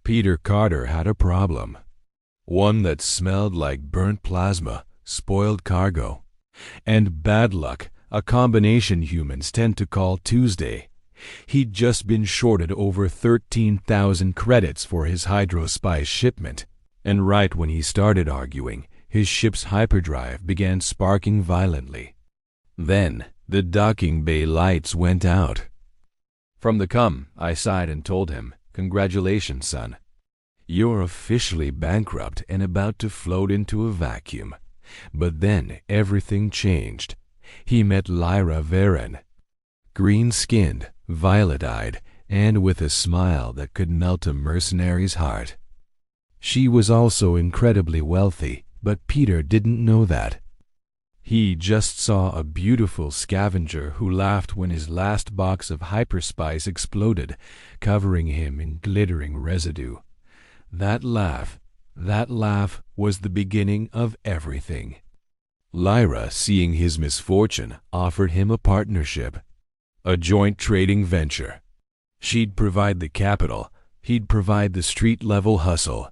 Peter Carter had a problem. One that smelled like burnt plasma, spoiled cargo, and bad luck, a combination humans tend to call Tuesday. He'd just been shorted over 13,000 credits for his hydrospice shipment, and right when he started arguing, his ship's hyperdrive began sparking violently. Then, the docking bay lights went out. From the comm, I sighed and told him, "Congratulations, son. You're officially bankrupt and about to float into a vacuum." But then everything changed. He met Lyra Varen. Green-skinned, violet-eyed, and with a smile that could melt a mercenary's heart. She was also incredibly wealthy, but Peter didn't know that. He just saw a beautiful scavenger who laughed when his last box of hyperspice exploded, covering him in glittering residue. That laugh was the beginning of everything. Lyra, seeing his misfortune, offered him a partnership, a joint trading venture. She'd provide the capital, he'd provide the street-level hustle.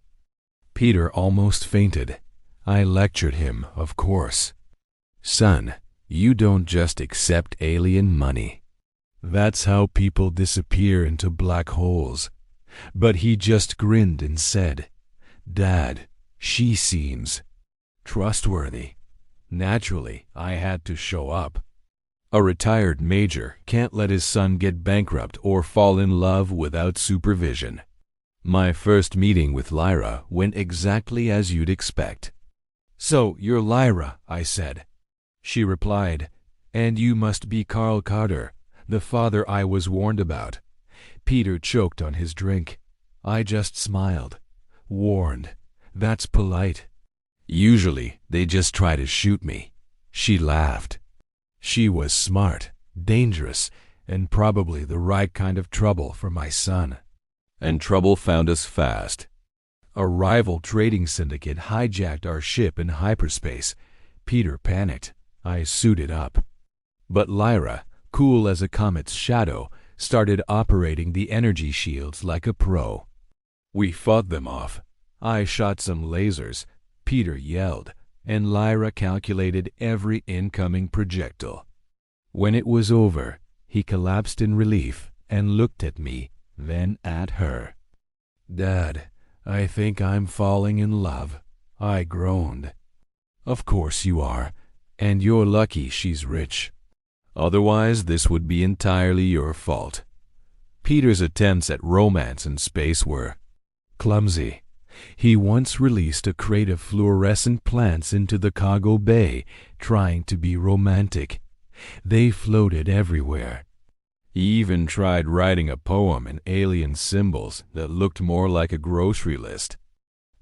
Peter almost fainted. I lectured him, of course. "Son, you don't just accept alien money. That's how people disappear into black holes." But he just grinned and said, "Dad, she seems trustworthy." Naturally, I had to show up. A retired major can't let his son get bankrupt or fall in love without supervision. My first meeting with Lyra went exactly as you'd expect. "So, you're Lyra," I said. She replied, "And you must be Carl Carter, the father I was warned about." Peter choked on his drink. I just smiled. "Warned. That's polite. Usually, they just try to shoot me." She laughed. She was smart, dangerous, and probably the right kind of trouble for my son. And trouble found us fast. A rival trading syndicate hijacked our ship in hyperspace. Peter panicked. I suited up. But Lyra, cool as a comet's shadow, started operating the energy shields like a pro. We fought them off. I shot some lasers, Peter yelled, and Lyra calculated every incoming projectile. When it was over, he collapsed in relief and looked at me, then at her. "Dad, I think I'm falling in love," I groaned. "Of course you are, and you're lucky she's rich. Otherwise, this would be entirely your fault." Peter's attempts at romance in space were clumsy. He once released a crate of fluorescent plants into the cargo bay, trying to be romantic. They floated everywhere. He even tried writing a poem in alien symbols that looked more like a grocery list.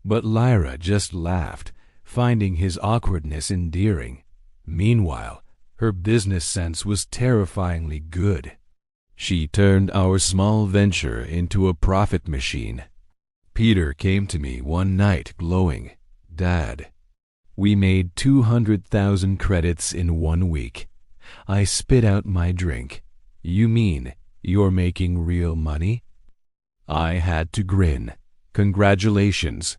But Lyra just laughed, finding his awkwardness endearing. Meanwhile, her business sense was terrifyingly good. She turned our small venture into a profit machine. Peter came to me one night glowing. "Dad, we made 200,000 credits in 1 week." I spit out my drink. "You mean you're making real money?" I had to grin. "Congratulations.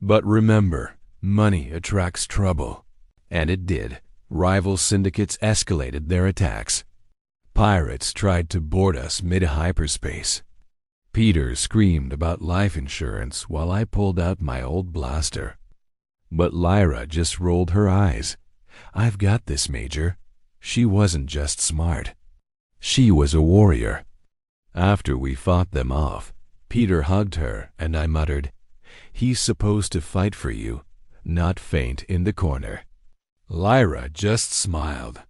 But remember, money attracts trouble." And it did. Rival syndicates escalated their attacks. Pirates tried to board us mid-hyperspace. Peter screamed about life insurance while I pulled out my old blaster. But Lyra just rolled her eyes. "I've got this, Major." She wasn't just smart. She was a warrior. After we fought them off, Peter hugged her and I muttered, "He's supposed to fight for you, not faint in the corner." Lyra just smiled.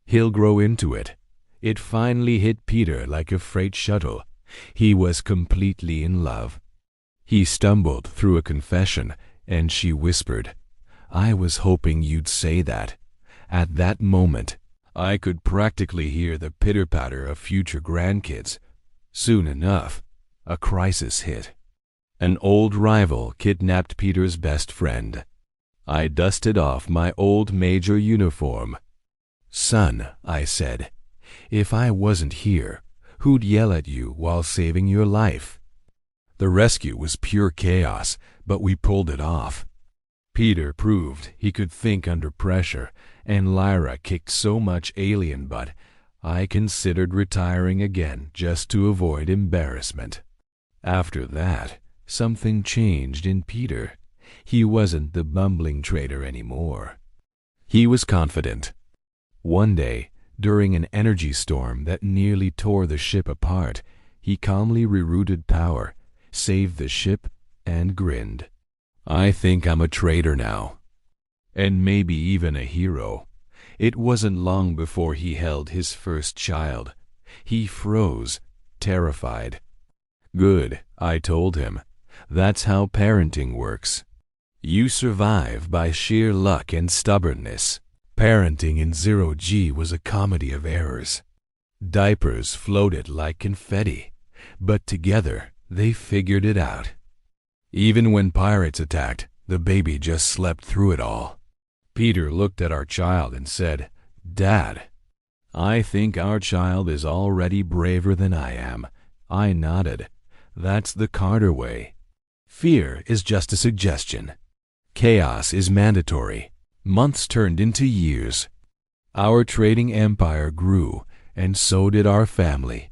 "He'll grow into it." It finally hit Peter like a freight shuttle. He was completely in love. He stumbled through a confession, and she whispered, "I was hoping you'd say that." At that moment, I could practically hear the pitter-patter of future grandkids. Soon enough, a crisis hit. An old rival kidnapped Peter's best friend. I dusted off my old major uniform. "Son," I said, "if I wasn't here, who'd yell at you while saving your life?" The rescue was pure chaos, but we pulled it off. Peter proved he could think under pressure, and Lyra kicked so much alien butt, I considered retiring again just to avoid embarrassment. After that, something changed in Peter. He wasn't the bumbling traitor anymore. He was confident. One day, during an energy storm that nearly tore the ship apart, he calmly rerouted power, saved the ship, and grinned. I think I'm a traitor now. And maybe even a hero. It wasn't long before he held his first child. He froze, terrified. Good, I told him. That's how parenting works. You survive by sheer luck and stubbornness. Parenting in 0G was a comedy of errors. Diapers floated like confetti, but together they figured it out. Even when pirates attacked, the baby just slept through it all. Peter looked at our child and said, "Dad, I think our child is already braver than I am." I nodded. That's the Carter way. Fear is just a suggestion. Chaos is mandatory. Months turned into years. Our trading empire grew, and so did our family.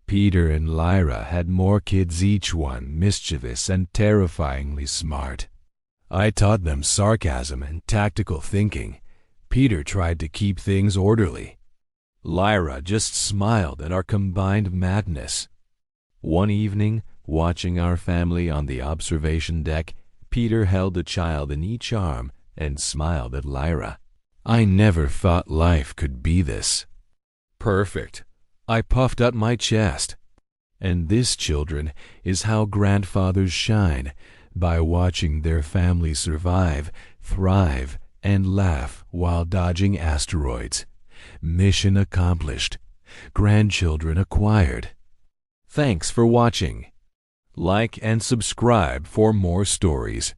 Peter and Lyra had more kids, each one mischievous and terrifyingly smart. I taught them sarcasm and tactical thinking. Peter tried to keep things orderly. Lyra just smiled at our combined madness. One evening, watching our family on the observation deck, Peter held a child in each arm and smiled at Lyra. I never thought life could be this. Perfect. I puffed out my chest. And this, children, is how grandfathers shine, by watching their family survive, thrive, and laugh while dodging asteroids. Mission accomplished. Grandchildren acquired. Thanks for watching. Like and subscribe for more stories.